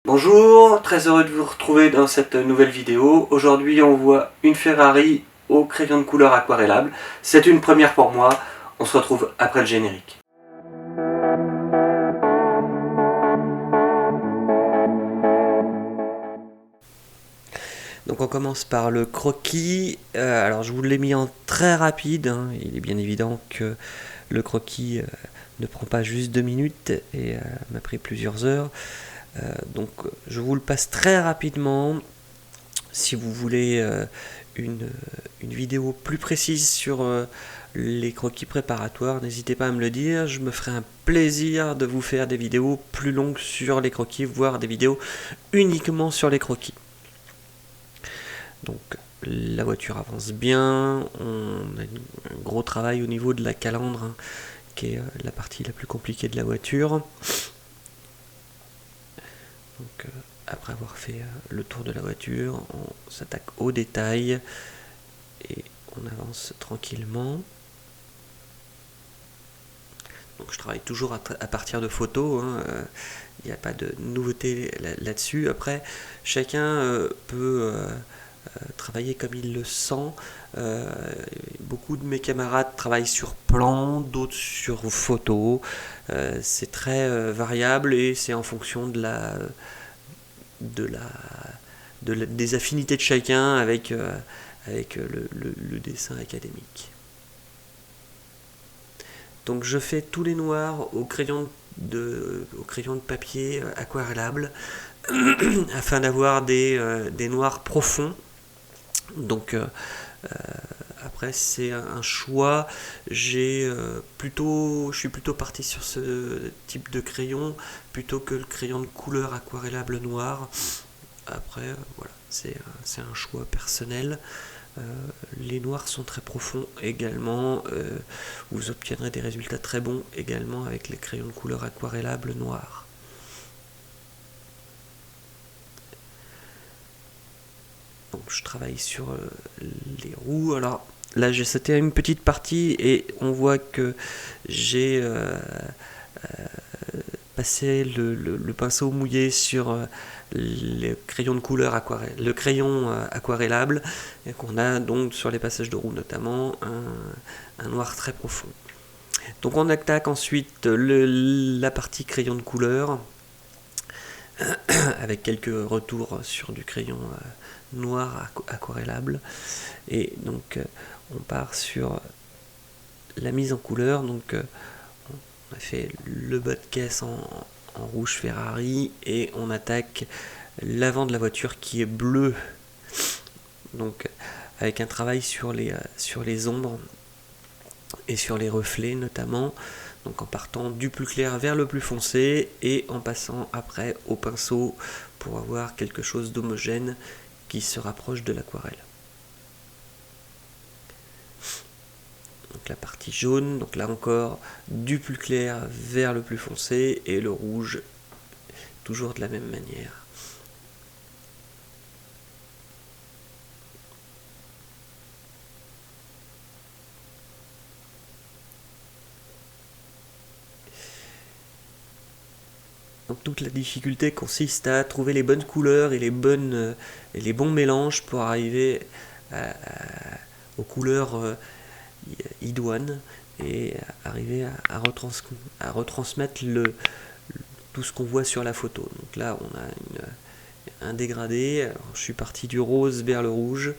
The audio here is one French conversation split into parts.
Bonjour, très heureux de vous retrouver dans cette nouvelle vidéo. Aujourd'hui on voit une Ferrari au crayon de couleur aquarellable. C'est une première pour moi, on se retrouve après le générique. Donc on commence par le croquis. Alors je vous l'ai mis en très rapide, hein. Il est bien évident que le croquis ne prend pas juste 2 minutes et m'a pris plusieurs heures. Donc je vous le passe très rapidement. Si vous voulez une vidéo plus précise sur les croquis préparatoires, n'hésitez pas à me le dire. Je me ferai un plaisir de vous faire des vidéos plus longues sur les croquis, voire des vidéos uniquement sur les croquis. Donc la voiture avance bien, on a un gros travail au niveau de la calandre, hein, qui est la partie la plus compliquée de la voiture. Donc après avoir fait le tour de la voiture, on s'attaque aux détails et on avance tranquillement. Donc je travaille toujours à partir de photos, hein. Il n'y a pas de nouveauté là-dessus. Après, chacun peut travailler comme il le sent. Beaucoup de mes camarades travaillent sur plan, d'autres sur photo. C'est très variable et c'est en fonction des affinités de chacun avec le dessin académique. Donc je fais tous les noirs au crayon de papier aquarellable afin d'avoir des noirs profonds. Donc après c'est un choix. Je suis plutôt parti sur ce type de crayon plutôt que le crayon de couleur aquarellable noir. Après voilà, c'est un choix personnel. Les noirs sont très profonds également, vous obtiendrez des résultats très bons également avec les crayons de couleur aquarellable noir. Donc je travaille sur les roues. Alors là c'était une petite partie et on voit que j'ai passé le pinceau mouillé sur le crayon de couleur aquarellable, et qu'on a donc sur les passages de roue notamment un noir très profond. Donc on attaque ensuite la partie crayon de couleur avec quelques retours sur du crayon noir aquarellable, et donc on part sur la mise en couleur. Donc on a fait le bas de caisse en rouge Ferrari et on attaque l'avant de la voiture qui est bleu, donc avec un travail sur les ombres et sur les reflets notamment, donc en partant du plus clair vers le plus foncé et en passant après au pinceau pour avoir quelque chose d'homogène qui se rapproche de l'aquarelle. Donc la partie jaune, donc là encore du plus clair vers le plus foncé, et le rouge toujours de la même manière. Donc toute la difficulté consiste à trouver les bonnes couleurs et les bons mélanges pour arriver aux couleurs idoines et arriver à retransmettre tout ce qu'on voit sur la photo. Donc là on a un dégradé. Alors, je suis parti du rose vers le rouge,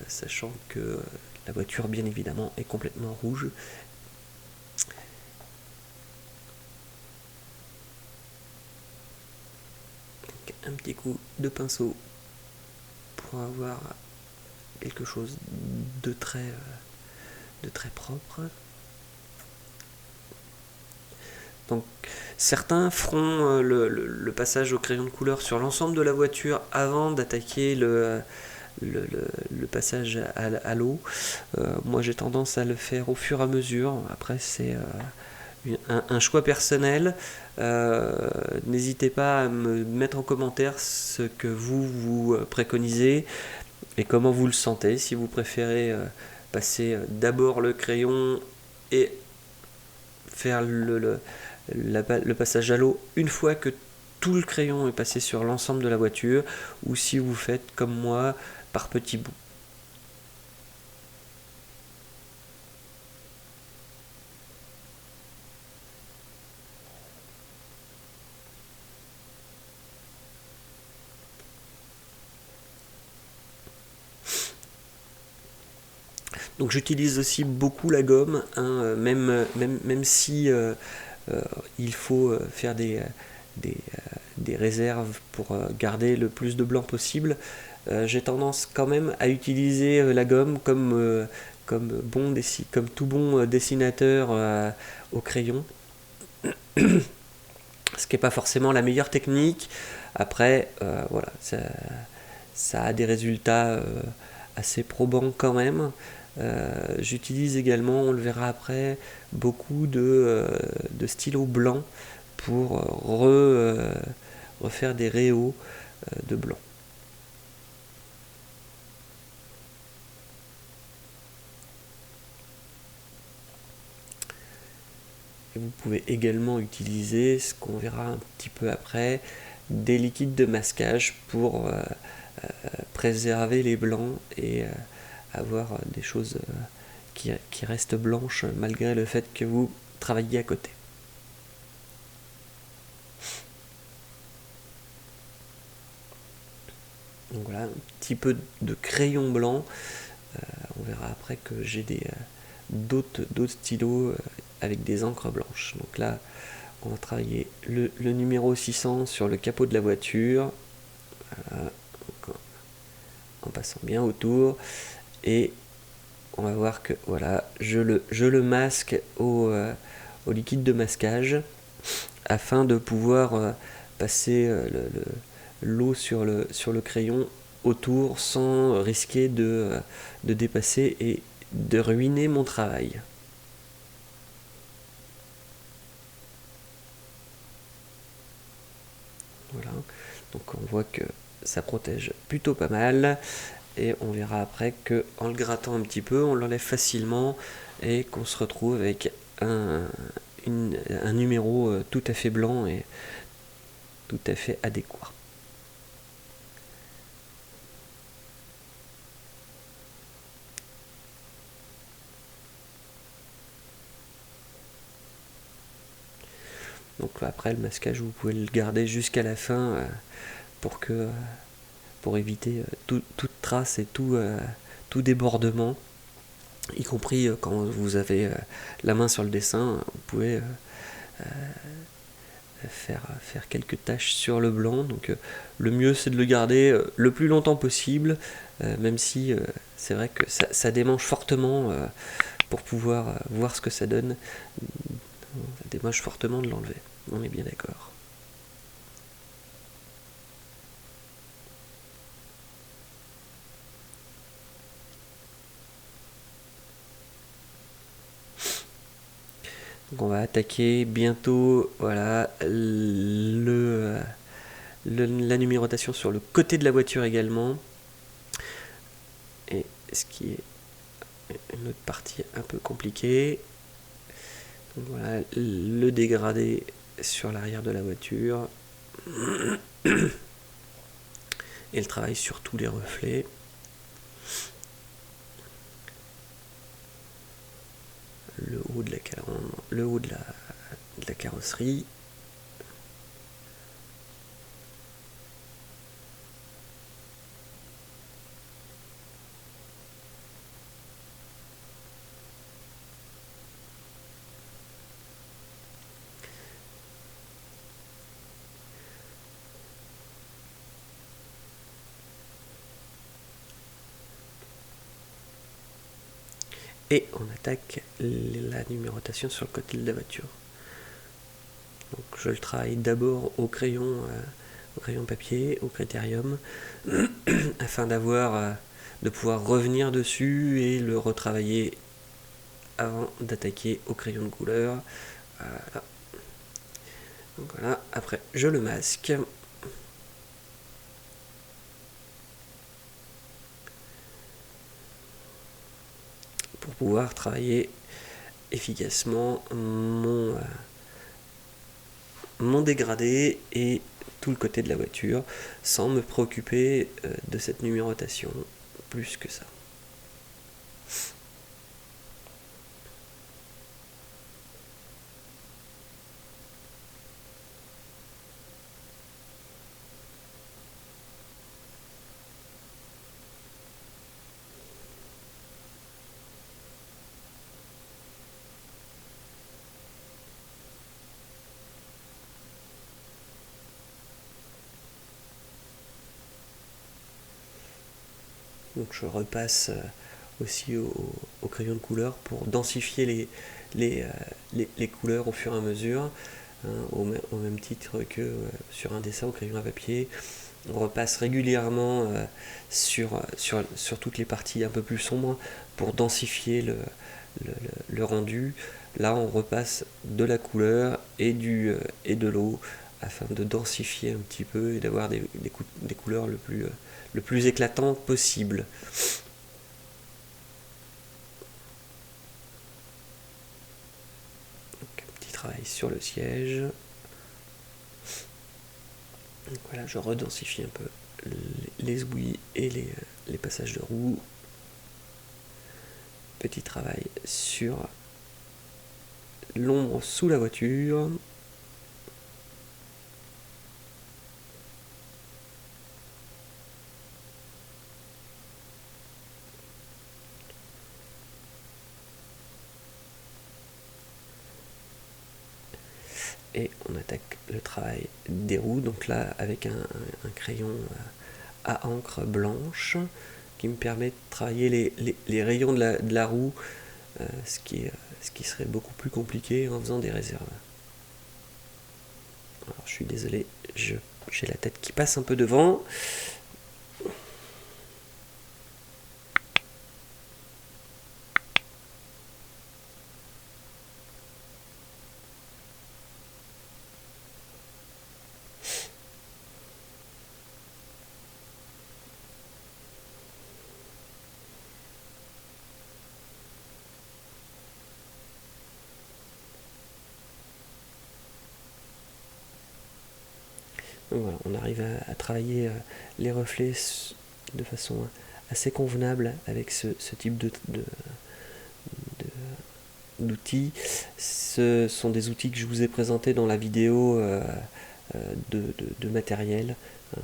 sachant que la voiture bien évidemment est complètement rouge. Un petit coup de pinceau pour avoir quelque chose de très propre. Donc certains feront le passage au crayon de couleur sur l'ensemble de la voiture avant d'attaquer le passage à l'eau. Moi j'ai tendance à le faire au fur et à mesure. Après c'est un choix personnel. N'hésitez pas à me mettre en commentaire ce que vous préconisez et comment vous le sentez. Si vous préférez passer d'abord le crayon et faire le passage à l'eau une fois que tout le crayon est passé sur l'ensemble de la voiture, ou si vous faites comme moi, par petits bouts. Donc j'utilise aussi beaucoup la gomme, hein, même si il faut faire des, des réserves pour garder le plus de blanc possible. J'ai tendance quand même à utiliser la gomme comme tout bon dessinateur au crayon, ce qui n'est pas forcément la meilleure technique. Après, voilà, ça a des résultats assez probants quand même. J'utilise également, on le verra après, beaucoup de stylos blancs pour refaire des réaux de blanc. Et vous pouvez également utiliser, ce qu'on verra un petit peu après, des liquides de masquage pour préserver les blancs et avoir des choses qui restent blanches malgré le fait que vous travaillez à côté. Donc voilà, un petit peu de crayon blanc. On verra après que j'ai d'autres stylos avec des encres blanches. Donc là, on va travailler le numéro 600 sur le capot de la voiture. Voilà, en passant bien autour. Et on va voir que voilà, je le masque au liquide de masquage afin de pouvoir passer l'eau sur le crayon autour sans risquer de dépasser et de ruiner mon travail. Voilà, donc on voit que ça protège plutôt pas mal. Et on verra après que en le grattant un petit peu, on l'enlève facilement et qu'on se retrouve avec un numéro tout à fait blanc et tout à fait adéquat. Donc après le masquage, vous pouvez le garder jusqu'à la fin pour éviter toute trace et tout débordement, y compris quand vous avez la main sur le dessin, vous pouvez faire quelques taches sur le blanc. Donc le mieux c'est de le garder le plus longtemps possible, même si c'est vrai que ça démange fortement pour pouvoir voir ce que ça donne. Ça démange fortement de l'enlever, on est bien d'accord. Donc on va attaquer bientôt voilà, la numérotation sur le côté de la voiture également. Et ce qui est une autre partie un peu compliquée. Donc voilà, le dégradé sur l'arrière de la voiture. Et le travail sur tous les reflets. Le haut de la carrosserie. Et on attaque la numérotation sur le côté de la voiture. Donc je le travaille d'abord au crayon papier, au critérium, afin de pouvoir revenir dessus et le retravailler avant d'attaquer au crayon de couleur. Voilà. Donc voilà, après je le masque. Pour pouvoir travailler efficacement mon dégradé et tout le côté de la voiture sans me préoccuper de cette numérotation plus que ça. Donc je repasse aussi au crayon de couleur pour densifier les couleurs au fur et à mesure, hein, au même titre que sur un dessin au crayon à papier. On repasse régulièrement sur toutes les parties un peu plus sombres pour densifier le rendu. Là on repasse de la couleur et de l'eau afin de densifier un petit peu et d'avoir des couleurs le plus éclatantes possible. Donc, petit travail sur le siège. Donc voilà, je redensifie un peu les ouïes et les passages de roue. Petit travail sur l'ombre sous la voiture. Et on attaque le travail des roues, donc là avec un crayon à encre blanche qui me permet de travailler les rayons de la roue, ce qui serait beaucoup plus compliqué en faisant des réserves. Alors je suis désolé, j'ai la tête qui passe un peu devant. Donc voilà, on arrive à travailler les reflets de façon assez convenable avec ce type d'outils. Ce sont des outils que je vous ai présentés dans la vidéo de matériel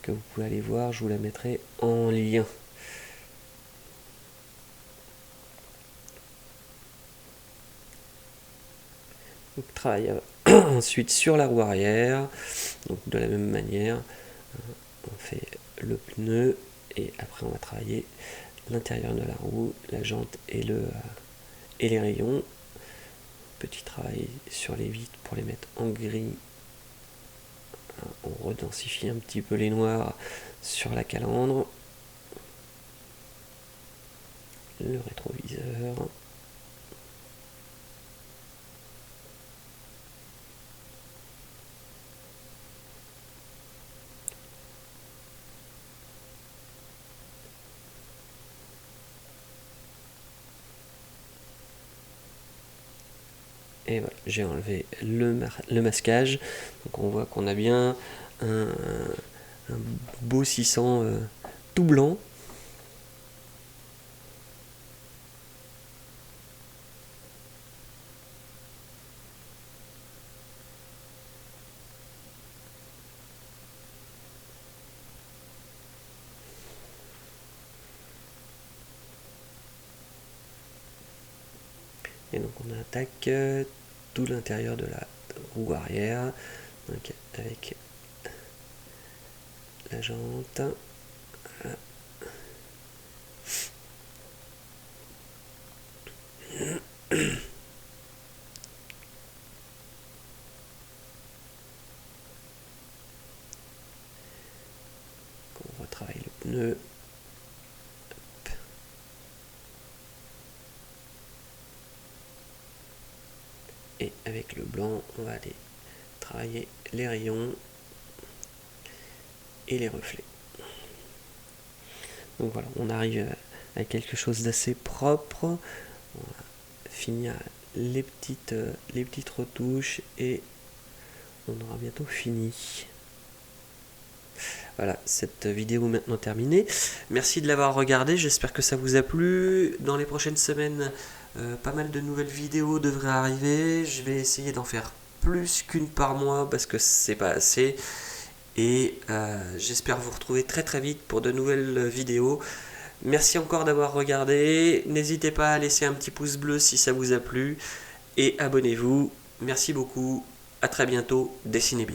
que vous pouvez aller voir, je vous la mettrai en lien. Donc, travaille ensuite sur la roue arrière, donc de la même manière, on fait le pneu et après on va travailler l'intérieur de la roue, la jante et les rayons. Petit travail sur les vitres pour les mettre en gris. On redensifie un petit peu les noirs sur la calandre, le rétroviseur. Et voilà, j'ai enlevé le masquage. Donc on voit qu'on a bien un beau 600 tout blanc. Et donc on attaque tout l'intérieur de la roue arrière, donc avec la jante. Voilà. On retravaille le pneu. Et avec le blanc, on va aller travailler les rayons et les reflets. Donc voilà, on arrive à quelque chose d'assez propre. On va finir les petites retouches et on aura bientôt fini. Voilà, cette vidéo est maintenant terminée. Merci de l'avoir regardé, j'espère que ça vous a plu. Dans les prochaines semaines, pas mal de nouvelles vidéos devraient arriver. Je vais essayer d'en faire plus qu'une par mois parce que c'est pas assez. Et j'espère vous retrouver très très vite pour de nouvelles vidéos. Merci encore d'avoir regardé. N'hésitez pas à laisser un petit pouce bleu si ça vous a plu. Et abonnez-vous. Merci beaucoup. À très bientôt. Dessinez bien.